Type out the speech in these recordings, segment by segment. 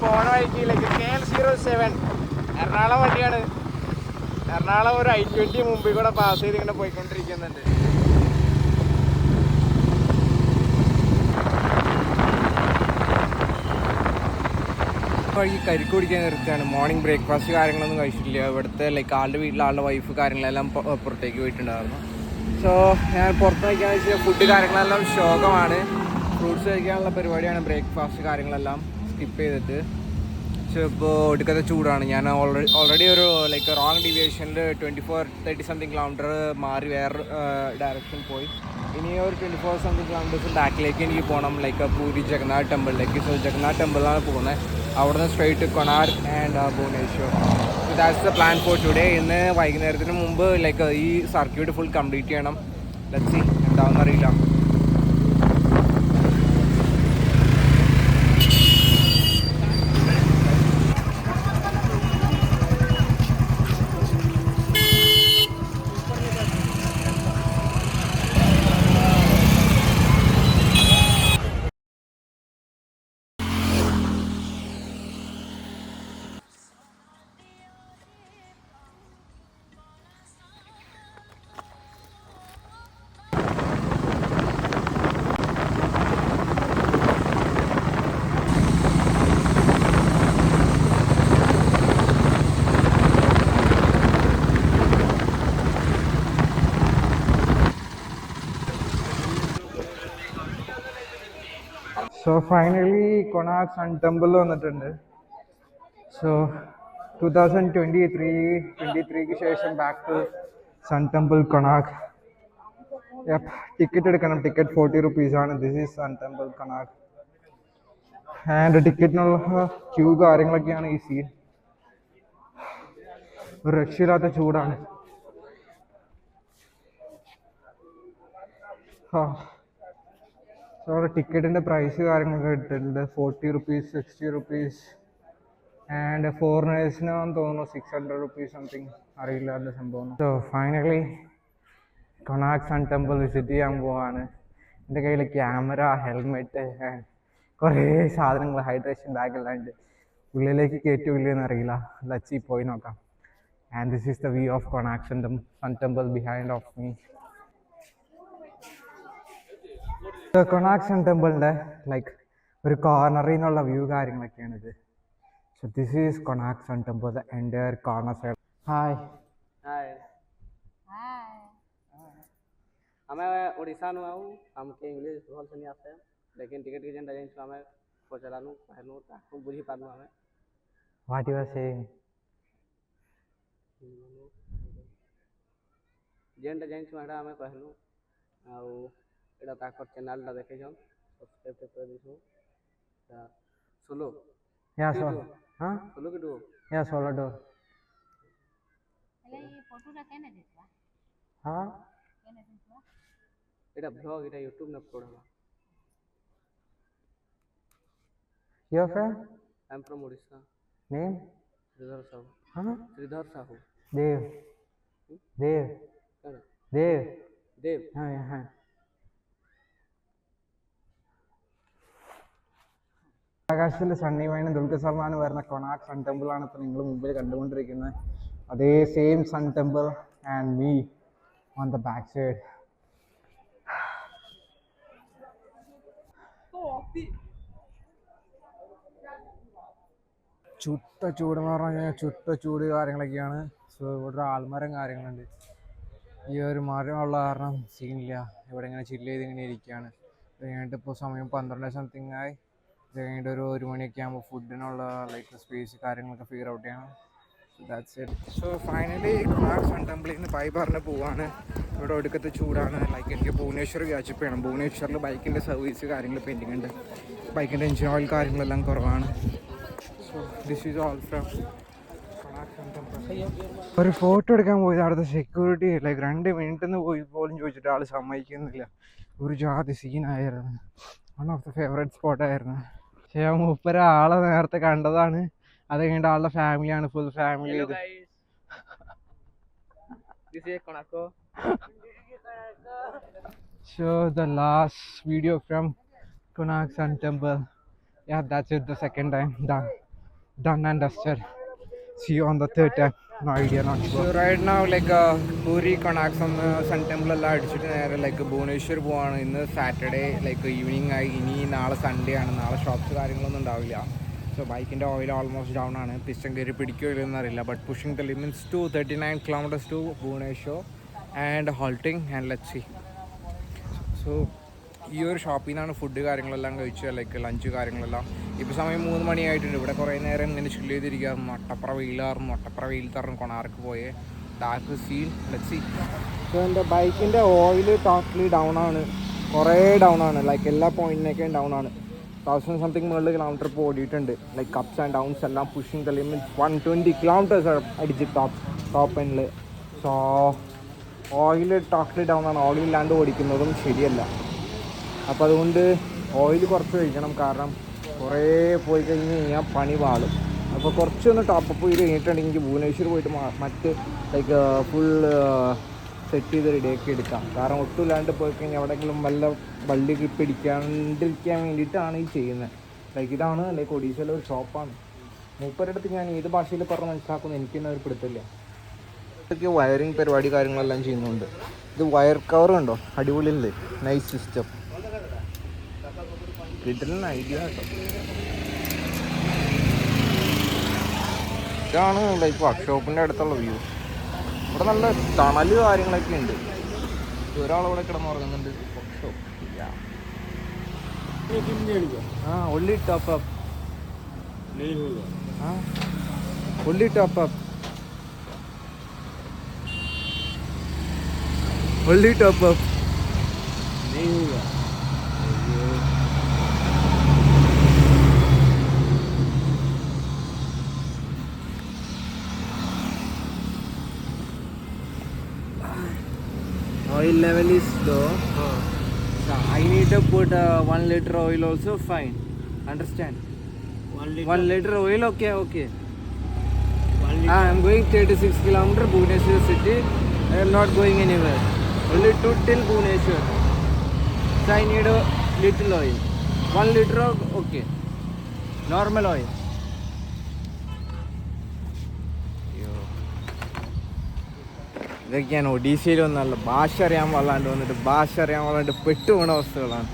പോണ വഴിക്ക് KL07 എറണാകുളം വണ്ടിയാണ്. എറണാകുളം ഒരു I-20 മുമ്പിൽ കൂടെ പാസ് ചെയ്ത് ഇങ്ങനെ പോയിക്കൊണ്ടിരിക്കുന്നുണ്ട്. വഴി കരിക്ക് കുടിക്കാൻ നിർത്തിയാണ്. മോർണിംഗ് ബ്രേക്ക്ഫാസ്റ്റ് കാര്യങ്ങളൊന്നും കഴിച്ചിട്ടില്ല. ഇവിടുത്തെ ആളുടെ വീട്ടിലെ ആളുടെ വൈഫ് കാര്യങ്ങളെല്ലാം പുറത്തേക്ക് പോയിട്ടുണ്ടായിരുന്നു. സോ ഞാൻ പുറത്ത് കഴിക്കാന്ന് വെച്ചാൽ ഫുഡ് കാര്യങ്ങളെല്ലാം ശോകമാണ്. ഫ്രൂട്ട്സ് കഴിക്കാനുള്ള പരിപാടിയാണ്. ബ്രേക്ക്ഫാസ്റ്റ് കാര്യങ്ങളെല്ലാം സ്കിപ്പ് ചെയ്തിട്ട്. പക്ഷേ ഇപ്പോൾ ഒടുക്കത്തെ ചൂടാണ്. ഞാൻ ഓൾറെഡി ഒരു റോങ് ഡീവിയേഷനിൽ 24-30 സംതിങ് കിലോമീറ്റർ മാറി വേറെ ഡയറക്ഷൻ പോയി. ഇനി ഒരു 24 സംതിങ് കിലോമീറ്റേഴ്സ് ബാക്കിലേക്ക് എനിക്ക് പോകണം, പൂരി ജഗന്നാഥ് ടെമ്പിളിലേക്ക്. സോ ജഗന്നാഥ് ടെമ്പിളിലാണ് പോകുന്നത്. അവിടുന്ന് straight Konark and Bhubaneswar. So that's the plan for today. ഇന്ന് വൈകുന്നേരത്തിന് മുമ്പ് ഈ സർക്യൂട്ട് ഫുൾ കംപ്ലീറ്റ് ചെയ്യണം. ലെറ്റ്സ് സീ എന്താണെന്ന് അറിയില്ല. So finally Konark sun temple വന്നിട്ടുണ്ട്. സോ 2023-23ക്ക് ശേഷം back to sun temple Konark. Ticket എടുക്കണം. Ticket 40 rupees. This is sun temple Konark. And ടിക്കറ്റിനുള്ള ക്യൂ കാര്യങ്ങളൊക്കെയാണ് ഈ സീൻ. ഒരു രക്ഷയില്ലാത്ത ചൂടാണ്. സോ ടിക്കറ്റിൻ്റെ പ്രൈസ് കാര്യങ്ങളൊക്കെ ഇട്ടിട്ടുണ്ട്. 40 rupees, 60 rupees. ആൻഡ് ഫോറിനേഴ്സിനാന്ന് തോന്നുന്നു 600 rupees സംതിങ്. അറിയില്ല അതിൻ്റെ സംഭവം. So finally Konark sun temple visit ചെയ്യാൻ പോവാണ്. എൻ്റെ കയ്യിൽ ക്യാമറ, ഹെൽമെറ്റ്, കുറേ സാധനങ്ങൾ, ഹൈഡ്രേഷൻ ബാഗെല്ലാം ഉണ്ട്. ഉള്ളിലേക്ക് കയറ്റുമില്ലെന്ന് അറിയില്ല. ലച്ചി പോയി നോക്കാം. And this is the view of Konark sun temple behind of me. Konark sun ടെമ്പിളിൻ്റെ ഒരു കോർണറിൽ നിന്നുള്ള വ്യൂ കാര്യങ്ങളൊക്കെയാണിത്. So this is Konark sun temple, the entire corner side. Hi hi hi हमें ओडिशा नु आऊ हमके इंग्लिश भल से नहीं आसे लेकिन टिकट के जेंटा जेंस हमें पचरानु कहनु ता हम बुझी पानु हमें व्हाट यू आर सेइंग. जेंटा जेंस हमें हमें कहनु आऊ एटा ताकर चैनल ला देखे जन सब्सक्राइब कर दिसु ता सोलो या सो हां सोलो के दो या सोलो डो. ये फोटो रा केने दिसवा हां केने दिसवा एटा ब्लॉग एटा YouTube ने अपलोड होला. Your friend I am from Odisha. Name Shridhar Sahu. हां श्रीधर साहू. देव देव क्या देव देव हां हां. ആകാശത്തിൽ സണ്ണി വൈനും ദുൽഖർ സൽമാനും വരുന്ന കൊണാർക്ക് സൺ ടെമ്പിളാണ് ഇപ്പോൾ നിങ്ങൾ മുമ്പിൽ കണ്ടുകൊണ്ടിരിക്കുന്നത്. അതേ same sun temple and me on the back side. ചുട്ട ചൂടെന്ന് പറഞ്ഞാൽ ചുട്ട ചൂട് കാര്യങ്ങളൊക്കെയാണ്. സോ ഇവിടെ ആൽമരം കാര്യങ്ങളുണ്ട്. ഈ ഒരു മരമുള്ള കാരണം സീനില്ല. ഇവിടെ ഇങ്ങനെ ചില്ല് ചെയ്ത് ഇങ്ങനെ ഇരിക്കുകയാണ്. ഇത് കഴിഞ്ഞിട്ട് ഇപ്പോൾ സമയം 12 സംതിങ് ആയി. ഇത് കഴിഞ്ഞിട്ട് ഒരു 1 മണിയൊക്കെ ആകുമ്പോൾ ഫുഡിനുള്ള സ്പേസ് കാര്യങ്ങളൊക്കെ ഫിഗർ ഔട്ട് ചെയ്യണം. That's it. So finally Konark sun ടെമ്പിളിൽ നിന്ന് ബൈ പറഞ്ഞ് പോവാണ്. ഇവിടെ ഒടുക്കത്തെ ചൂടാണ്. എനിക്ക് ഭുവനേശ്വർ ക്യാച്ചപ്പ് ചെയ്യണം. ഭുവനേശ്വറിൽ ബൈക്കിൻ്റെ സർവീസ് കാര്യങ്ങൾ പെൻഡിങ് ഉണ്ട്. ബൈക്കിൻ്റെ എഞ്ചിൻ ഓയിൽ കാര്യങ്ങളെല്ലാം കുറവാണ്. So this is all from Konark sun temple. ഒരു ഫോട്ടോ എടുക്കാൻ പോയത് അവിടുത്തെ സെക്യൂരിറ്റി 2 മിനിറ്റ് പോയി പോലും ചോദിച്ചിട്ട് ആൾ സമ്മതിക്കുന്നില്ല. ഒരു ജാതി സീനായിരുന്നു. വൺ ഓഫ് ദ ഫേവറേറ്റ് സ്പോട്ടായിരുന്നു. പക്ഷേ മൂപ്പര ആളെ നേരത്തെ കണ്ടതാണ്. അത് കഴിഞ്ഞിട്ട് ആളുടെ ഫാമിലിയാണ്, full family. So the last video from Konark Sun Temple. Yeah, that's it. The second time done. done and dusted. See you on the third time. No idea, not sure. So right now like Puri, Konark, Sun Temple എല്ലാം അടിച്ചിട്ട് നേരെ like Bhubaneswar പോവാണ്. ഇന്ന് Saturday like evening ആയി. ഇനി നാളെ Sunday ആണ്. നാളെ ഷോപ്സ് കാര്യങ്ങളൊന്നും ഉണ്ടാവില്ല. സോ ബൈക്കിൻ്റെ ഓയിൽ ഓൾമോസ്റ്റ് ഡൗൺ ആണ്. പിസ്റ്റൺ കയറി പിടിക്കുകയോ ഇല്ലെന്ന് അറിയില്ല. But pushing the limits to 39 kilometers to Bhubaneswar and halting and let's see. So ഈ ഒരു ഷോപ്പിൽ നിന്നാണ് ഫുഡ് കാര്യങ്ങളെല്ലാം കഴിച്ചത്, ലൈക്ക് ലഞ്ച് കാര്യങ്ങളെല്ലാം. ഇപ്പോൾ സമയം 3 മണിയായിട്ടുണ്ട്. ഇവിടെ കുറേ നേരം ഇങ്ങനെ ചില്ല് ചെയ്തിരിക്കുകയായിരുന്നു. ഒട്ടപ്പുറ വെയിൽ തറന്ന് കൊണാർക്ക് പോയേ. Dark scene let see. So എൻ്റെ ബൈക്കിൻ്റെ ഓയിൽ ടോട്ടലി ഡൗൺ ആണ്, കുറേ ഡൗൺ ആണ്. ലൈക്ക് എല്ലാ പോയിന്റിനേക്കും ഡൗൺ ആണ്. 1000 സംതിങ് മുകളിൽ കിലോമീറ്റർ ഇപ്പോൾ ഓടിയിട്ടുണ്ട്. ലൈക്ക് അപ്സ് ആൻഡ് ഡൗൺസ് എല്ലാം പുഷിങ് ദ ലിമിറ്റ് 120 kilometers അടിച്ച് ടോപ്പ് എൻഡിൽ. സോ ഓയിൽ ടോട്ടലി ഡൗൺ ആണ്. ഓയിൽ ഇല്ലാണ്ട് ഓടിക്കുന്നതും ശരിയല്ല. അപ്പോൾ അതുകൊണ്ട് ഓയിൽ കുറച്ച് കഴിക്കണം. കാരണം കുറേ പോയി കഴിഞ്ഞ് കഴിഞ്ഞാൽ പണി പാളും. അപ്പോൾ കുറച്ചൊന്ന് ടോപ്പപ്പ് ചെയ്ത് കഴിഞ്ഞിട്ടുണ്ടെങ്കിൽ ഭുവനേശ്വർ പോയിട്ട് മറ്റ് ലൈക്ക് ഫുൾ സെറ്റ് ചെയ്ത് റെഡിയാക്കി എടുക്കാം. കാരണം ഒട്ടും ഇല്ലാണ്ട് പോയി കഴിഞ്ഞാൽ എവിടെയെങ്കിലും വല്ല വള്ളി പിടിക്കാണ്ടിരിക്കാൻ വേണ്ടിയിട്ടാണ് ഈ ചെയ്യുന്നത്. ലൈക്ക് ഇതാണ് ലൈക്ക് ഒഡീഷയിലെ ഒരു ഷോപ്പാണ്. മൂപ്പരുടെ അടുത്ത് ഞാൻ ഏത് ഭാഷയിൽ പറഞ്ഞ് മനസ്സിലാക്കുന്നു എനിക്ക് തന്നെ ഒരു പിടുത്തില്ല. ഇതൊക്കെ വയറിങ് പരിപാടി കാര്യങ്ങളെല്ലാം ചെയ്യുന്നുണ്ട്. ഇത് വയർ കവർ ഉണ്ടോ, അടിപൊളിയുണ്ട്, നൈസ് സിസ്റ്റം. കിട്ടുന്ന ഐഡിയ കേട്ടോ. ഇതാണ് ലൈക്ക് വർക്ക്ഷോപ്പിൻ്റെ അടുത്തുള്ള വ്യൂ. ഇവിടെ നല്ല തണല് കാര്യങ്ങളൊക്കെ ഉണ്ട്. ഒരാളിവിടെ കിടന്നുറങ്ങുന്നുണ്ട്. Workshop only top up. only top up. only top up. नहीं होगा. Oil level is low. So I need to put 1 liter oil also. Fine. Understand? 1 liter oil. Okay. 1 liter. I am going 36 kilometers Bhubaneswar city. I am not going anywhere. Only to till Bhubaneswar. So I need a little oil. 1 liter. Okay. Normal oil. ഇതൊക്കെയാണ് ഒഡീഷയിലൊന്നല്ല. ഭാഷ അറിയാൻ പാടില്ലാണ്ട് വന്നിട്ട് പെട്ടു വീണ അവസ്ഥകളാണ്.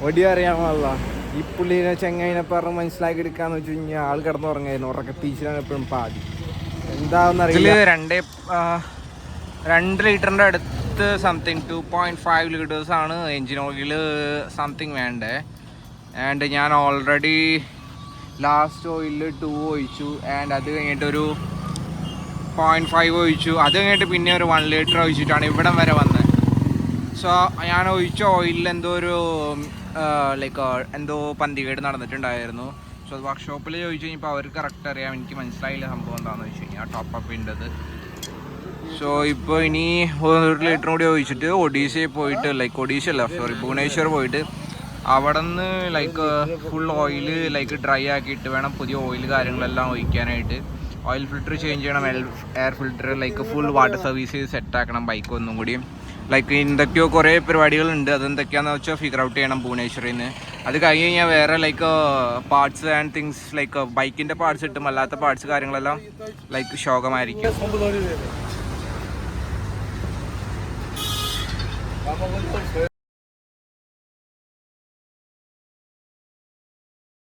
ഒടി അറിയാൻ പാടില്ല. ഈ പുള്ളീനെ ചെങ്ങൈനെ പറഞ്ഞ് മനസ്സിലാക്കി എടുക്കാന്ന് വെച്ച് കഴിഞ്ഞാൽ ആൾ കിടന്നുറങ്ങായിരുന്നു. ഉറക്കെ തീച്ചിലാണ് എപ്പോഴും പാതി. എന്താണെന്നറിയില്ല. 2 ലിറ്ററിൻ്റെ അടുത്ത് സംതിങ് 2.5 liters ആണ് എൻജിൻ ഓയിൽ സംതിങ് വേണ്ടേ. ആൻഡ് ഞാൻ ഓൾറെഡി ലാസ്റ്റ് ഓയിലിൽ 2 ഒഴിച്ചു. ആൻഡ് അത് കഴിഞ്ഞിട്ടൊരു 0.5 ഒഴിച്ചു. അത് കഴിഞ്ഞിട്ട് പിന്നെ ഒരു 1 liter ഒഴിച്ചിട്ടാണ് ഇവിടം വരെ വന്നത്. സോ ഞാൻ ഒഴിച്ച ഓയിലിൽ എന്തോ ഒരു ലൈക്ക് എന്തോ പന്തികേട് നടന്നിട്ടുണ്ടായിരുന്നു. സോ അത് വർക്ക്ഷോപ്പിൽ ചോദിച്ചു കഴിഞ്ഞപ്പോൾ അവർക്ക് കറക്റ്റ് അറിയാം. എനിക്ക് മനസ്സിലായില്ല സംഭവം എന്താണെന്ന് വെച്ച് കഴിഞ്ഞാൽ ടോപ്പ് അപ്പിൻ്റെത്. സോ ഇപ്പോൾ ഇനി 1 liter കൂടി ഒഴിച്ചിട്ട് ഒഡീഷയിൽ പോയിട്ട് ലൈക്ക് ഭുവനേശ്വർ പോയിട്ട് അവിടെ നിന്ന് like full oil like dry ആക്കിയിട്ട് വേണം പുതിയ ഓയിൽ കാര്യങ്ങളെല്ലാം ഒഴിക്കാനായിട്ട്. ഓയിൽ ഫിൽറ്റർ ചേഞ്ച് ചെയ്യണം, air filter like full water service set ആക്കണം ബൈക്ക് ഒന്നും കൂടി. ലൈക്ക് എന്തൊക്കെയോ കുറേ പരിപാടികളുണ്ട്. അതെന്തൊക്കെയാണെന്ന് വെച്ചാൽ ഫിഗർ ഔട്ട് ചെയ്യണം ഭുവനേശ്വറിൽ നിന്ന്. അത് കഴിഞ്ഞ് കഴിഞ്ഞാൽ വേറെ like parts and things like ബൈക്കിൻ്റെ പാർട്സ് കിട്ടും. അല്ലാത്ത പാർട്സ് കാര്യങ്ങളെല്ലാം ലൈക്ക് ശോകമായിരിക്കും.